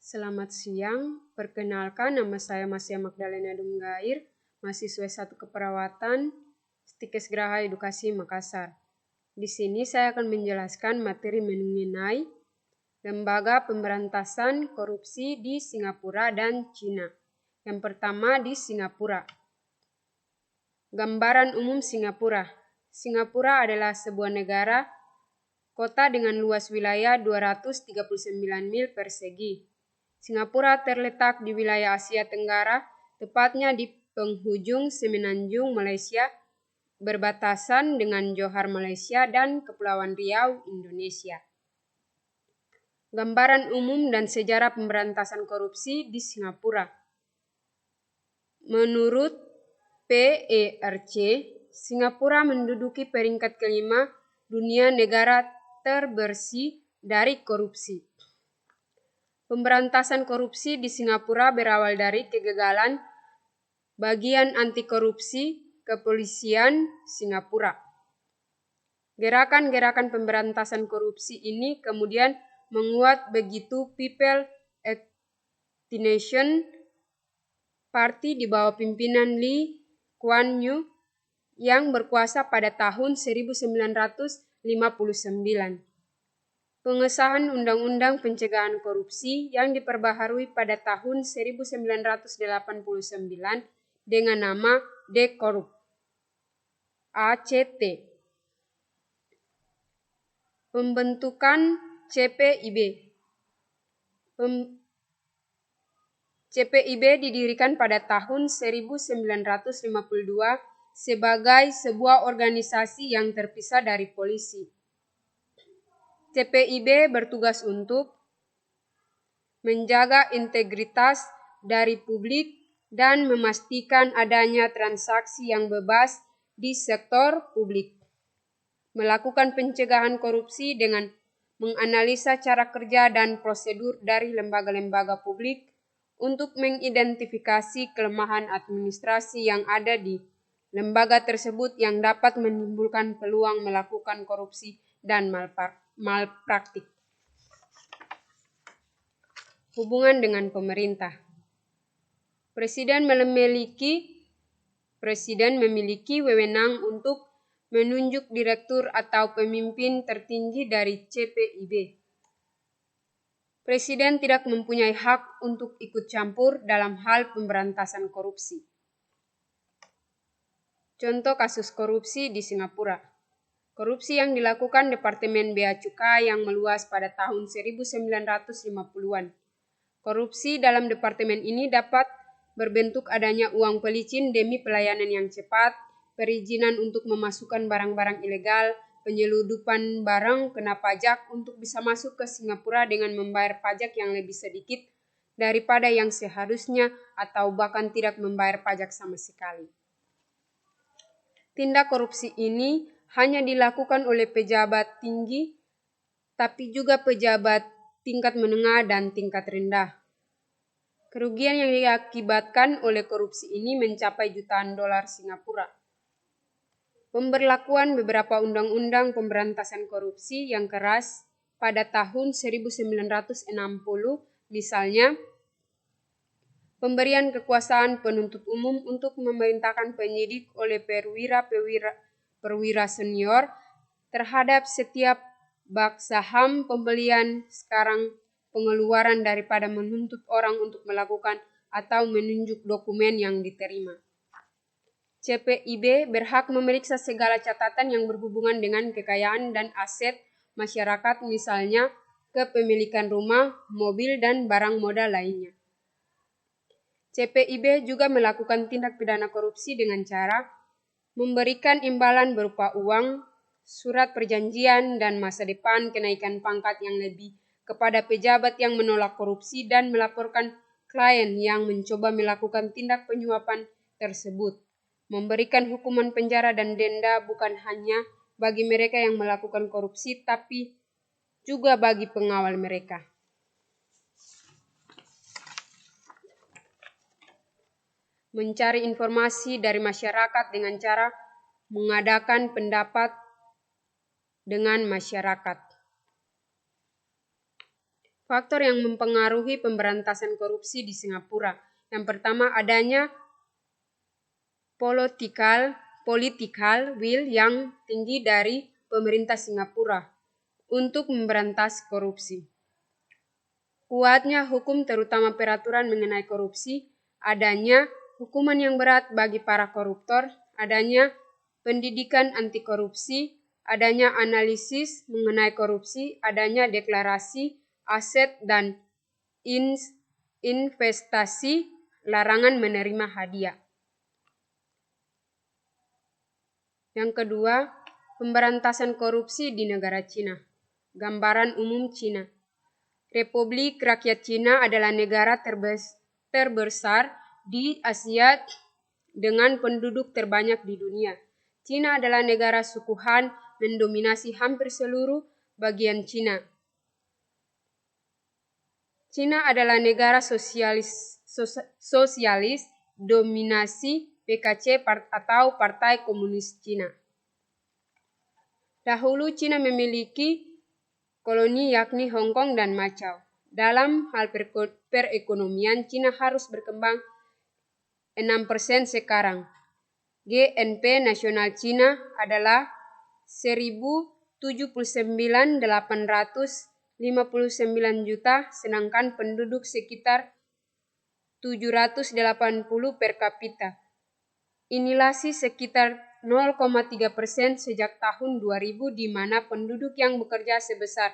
Selamat siang, perkenalkan nama saya Masya Magdalena Dumgair, mahasiswa 1 Keperawatan, Stikes Geraha Edukasi Makassar. Di sini saya akan menjelaskan materi mengenai Lembaga Pemberantasan Korupsi di Singapura dan Cina. Yang pertama di Singapura. Gambaran umum Singapura. Singapura adalah sebuah negara, kota dengan luas wilayah 239 mil persegi. Singapura terletak di wilayah Asia Tenggara, tepatnya di penghujung Semenanjung Malaysia, berbatasan dengan Johor Malaysia dan Kepulauan Riau Indonesia. Gambaran umum dan sejarah pemberantasan korupsi di Singapura. Menurut PERC, Singapura menduduki peringkat kelima dunia negara terbersih dari korupsi. Pemberantasan korupsi di Singapura berawal dari kegagalan bagian anti korupsi kepolisian Singapura. Gerakan-gerakan pemberantasan korupsi ini kemudian menguat begitu People Action Party di bawah pimpinan Lee Kuan Yew yang berkuasa pada tahun 1959. Pengesahan Undang-Undang Pencegahan Korupsi yang diperbaharui pada tahun 1989 dengan nama D-Korup ACT. Pembentukan CPIB. CPIB didirikan pada tahun 1952 sebagai sebuah organisasi yang terpisah dari polisi. CPIB bertugas untuk menjaga integritas dari publik dan memastikan adanya transaksi yang bebas di sektor publik. Melakukan pencegahan korupsi dengan menganalisa cara kerja dan prosedur dari lembaga-lembaga publik untuk mengidentifikasi kelemahan administrasi yang ada di lembaga tersebut yang dapat menimbulkan peluang melakukan korupsi dan malpraktik. Hubungan dengan pemerintah. Presiden memiliki wewenang untuk menunjuk direktur atau pemimpin tertinggi dari CPIB. Presiden tidak mempunyai hak untuk ikut campur dalam hal pemberantasan korupsi. Contoh kasus korupsi di Singapura. Korupsi yang dilakukan Departemen Bea Cukai yang meluas pada tahun 1950-an. Korupsi dalam departemen ini dapat berbentuk adanya uang pelicin demi pelayanan yang cepat, perizinan untuk memasukkan barang-barang ilegal, penyeludupan barang kena pajak untuk bisa masuk ke Singapura dengan membayar pajak yang lebih sedikit daripada yang seharusnya atau bahkan tidak membayar pajak sama sekali. Tindak korupsi ini hanya dilakukan oleh pejabat tinggi, tapi juga pejabat tingkat menengah dan tingkat rendah. Kerugian yang diakibatkan oleh korupsi ini mencapai jutaan dolar Singapura. Pemberlakuan beberapa undang-undang pemberantasan korupsi yang keras pada tahun 1960, misalnya pemberian kekuasaan penuntut umum untuk memerintahkan penyidik oleh perwira senior terhadap setiap bak saham pembelian sekarang pengeluaran daripada menuntut orang untuk melakukan atau menunjuk dokumen yang diterima. CPIB berhak memeriksa segala catatan yang berhubungan dengan kekayaan dan aset masyarakat, misalnya kepemilikan rumah, mobil, dan barang modal lainnya. CPIB juga melakukan tindak pidana korupsi dengan cara memberikan imbalan berupa uang, surat perjanjian, dan masa depan kenaikan pangkat yang lebih kepada pejabat yang menolak korupsi dan melaporkan klien yang mencoba melakukan tindak penyuapan tersebut. Memberikan hukuman penjara dan denda bukan hanya bagi mereka yang melakukan korupsi, tapi juga bagi pengawal mereka. Mencari informasi dari masyarakat dengan cara mengadakan pendapat dengan masyarakat. faktor yang mempengaruhi pemberantasan korupsi di Singapura. Yang pertama, adanya political will yang tinggi dari pemerintah Singapura untuk memberantas korupsi. Kuatnya hukum terutama peraturan mengenai korupsi, adanya hukuman yang berat bagi para koruptor, adanya pendidikan anti korupsi, adanya analisis mengenai korupsi, adanya deklarasi aset dan investasi, larangan menerima hadiah. Yang kedua, pemberantasan korupsi di negara Cina. Gambaran umum Cina. Republik Rakyat Cina adalah negara terbesar di Asia dengan penduduk terbanyak di dunia. Cina adalah negara suku Han, mendominasi hampir seluruh bagian Cina. Cina adalah negara sosialis, dominasi PKC atau Partai Komunis Cina. Dahulu Cina memiliki koloni yakni Hong Kong dan Macau. Dalam hal perekonomian, Cina harus berkembang 6% sekarang. GNP nasional Cina adalah 1.079.859 juta, sedangkan penduduk sekitar 780 per kapita. Inflasi sekitar 0,3% sejak tahun 2000, di mana penduduk yang bekerja sebesar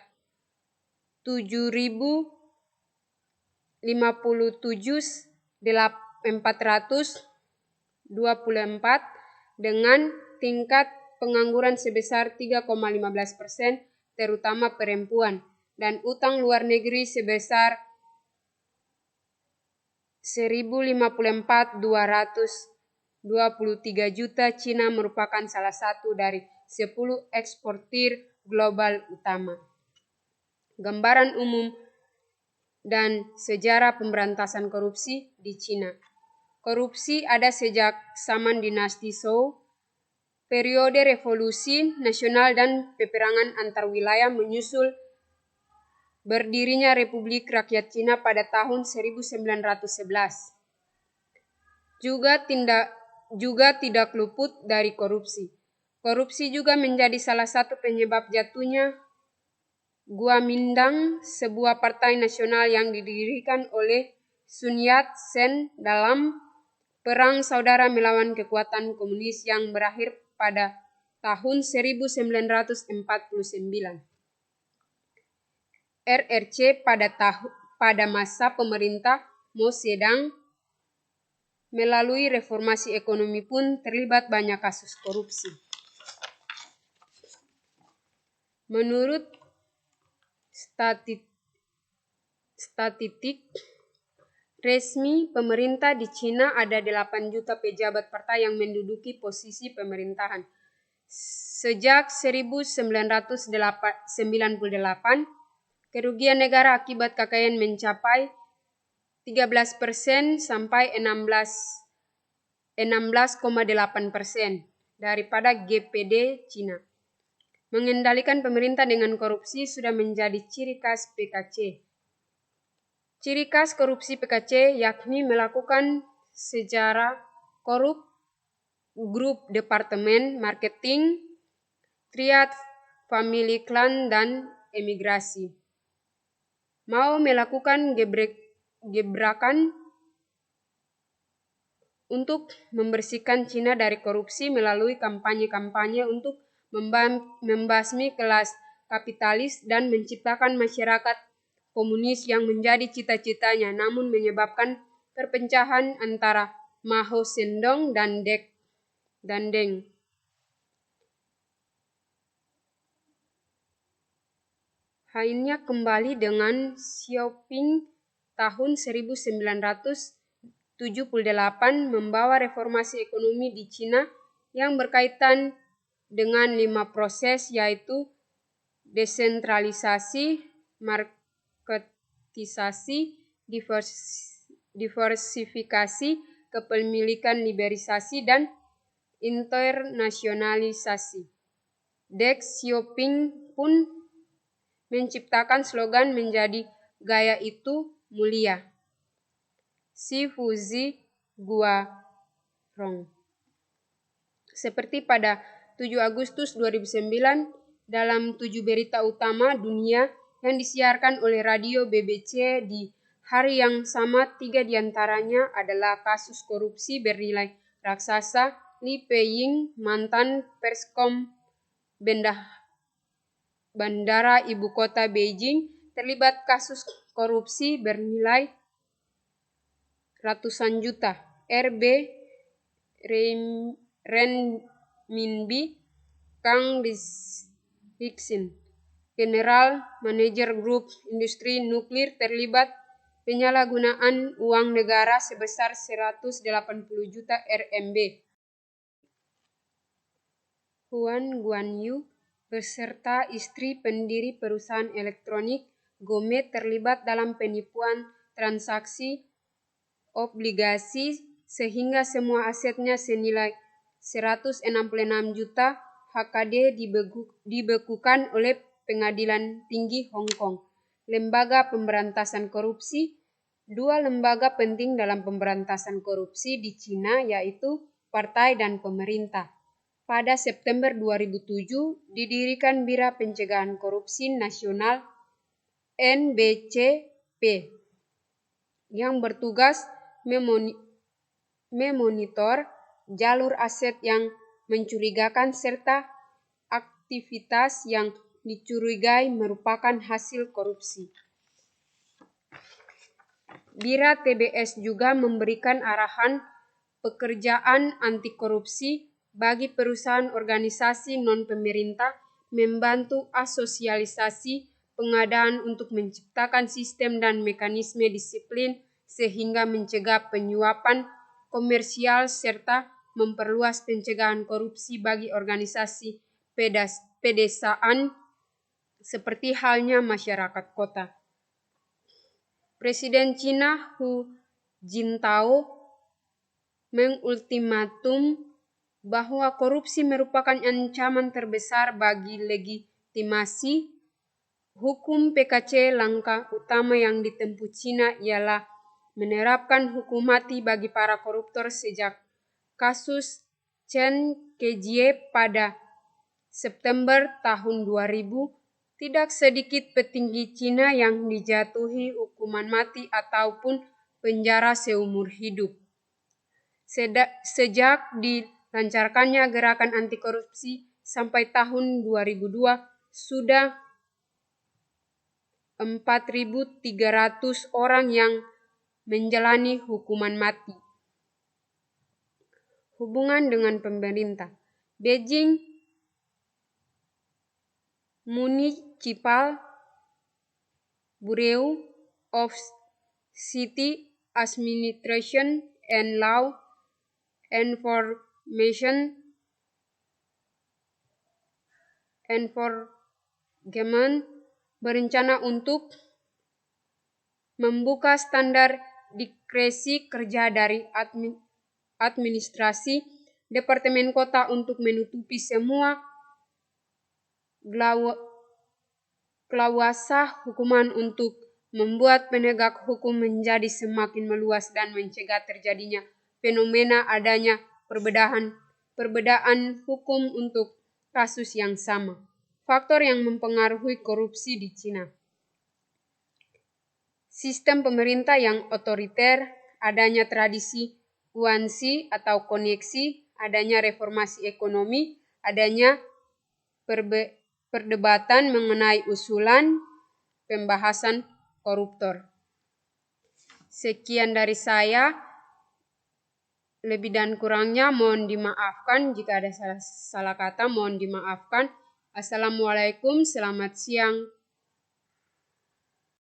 7.057.424 dengan tingkat pengangguran sebesar 3,15%, terutama perempuan, dan utang luar negeri sebesar 1.054.223 juta. Cina merupakan salah satu dari 10 eksportir global utama. Gambaran umum dan sejarah pemberantasan korupsi di Cina. Korupsi ada sejak zaman dinasti Zhou, periode revolusi nasional dan peperangan antar wilayah menyusul berdirinya Republik Rakyat Cina pada tahun 1911. Juga tidak luput dari korupsi. Korupsi juga menjadi salah satu penyebab jatuhnya Kuomintang, sebuah partai nasional yang didirikan oleh Sun Yat-sen dalam perang saudara melawan kekuatan komunis yang berakhir pada tahun 1949. RRC pada masa pemerintah Mao Zedong melalui reformasi ekonomi pun terlibat banyak kasus korupsi. Menurut statistik resmi pemerintah di Cina, ada 8 juta pejabat partai yang menduduki posisi pemerintahan. Sejak 1998, kerugian negara akibat KKN mencapai 13% sampai 16,8% daripada GDP Cina. Mengendalikan pemerintah dengan korupsi sudah menjadi ciri khas PKC. Ciri khas korupsi PKC yakni melakukan secara korup grup departemen marketing, triad, family clan, dan emigrasi. Mau melakukan gebrakan untuk membersihkan Cina dari korupsi melalui kampanye-kampanye untuk membasmi kelas kapitalis dan menciptakan masyarakat komunis yang menjadi cita-citanya, namun menyebabkan perpecahan antara Mao Zedong dan Deng. Halnya kembali dengan Xiaoping tahun 1978 membawa reformasi ekonomi di Cina yang berkaitan dengan 5 proses, yaitu desentralisasi, marketisasi, diversifikasi, kepemilikan, liberalisasi, dan internasionalisasi. Deng Xiaoping pun menciptakan slogan menjadi gaya itu mulia. Shifuzi Guarong. Seperti pada 7 Agustus 2009 dalam 7 berita utama dunia yang disiarkan oleh radio BBC di hari yang sama, 3 diantaranya adalah kasus korupsi bernilai raksasa. Li Peying, mantan Perskom Bandara Ibu Kota Beijing, terlibat kasus korupsi bernilai ratusan juta RB renminbi. Kang Dixin, General Manager Grup Industri Nuklir, terlibat penyalahgunaan uang negara sebesar 180 juta RMB. Huan Guanyu beserta istri pendiri perusahaan elektronik Gome terlibat dalam penipuan transaksi obligasi sehingga semua asetnya senilai 166 juta HKD dibekukan oleh Pengadilan Tinggi Hong Kong. Lembaga Pemberantasan Korupsi. 2 lembaga penting dalam pemberantasan korupsi di Cina yaitu partai dan pemerintah. Pada September 2007 didirikan Biro Pencegahan Korupsi Nasional NBCP yang bertugas memonitor jalur aset yang mencurigakan serta aktivitas yang dicurigai merupakan hasil korupsi. Biro TBS juga memberikan arahan pekerjaan anti korupsi bagi perusahaan organisasi non-pemerintah, membantu asosialisasi pengadaan untuk menciptakan sistem dan mekanisme disiplin sehingga mencegah penyuapan komersial serta memperluas pencegahan korupsi bagi organisasi pedesaan seperti halnya masyarakat kota. Presiden Cina Hu Jintao mengultimatum bahwa korupsi merupakan ancaman terbesar bagi legitimasi hukum PKC. Langkah utama yang ditempuh Cina ialah menerapkan hukum mati bagi para koruptor. Sejak kasus Chen Kezhie pada September tahun 2000, tidak sedikit petinggi Cina yang dijatuhi hukuman mati ataupun penjara seumur hidup. Sejak dilancarkannya gerakan anti korupsi sampai tahun 2002 sudah 4.300 orang yang menjalani hukuman mati. Hubungan dengan pemerintah. Beijing Municipal Bureau of City Administration and Law Enforcement berencana untuk membuka standar diskresi kerja dari administrasi Departemen Kota untuk menutupi semua klausa hukuman untuk membuat penegak hukum menjadi semakin meluas dan mencegah terjadinya fenomena adanya perbedaan hukum untuk kasus yang sama. Faktor yang mempengaruhi korupsi di Cina. Sistem pemerintah yang otoriter, adanya tradisi guanxi atau koneksi, adanya reformasi ekonomi, adanya perdebatan mengenai usulan pembahasan koruptor. Sekian dari saya. Lebih dan kurangnya mohon dimaafkan. Jika ada salah kata mohon dimaafkan. Assalamualaikum, selamat siang.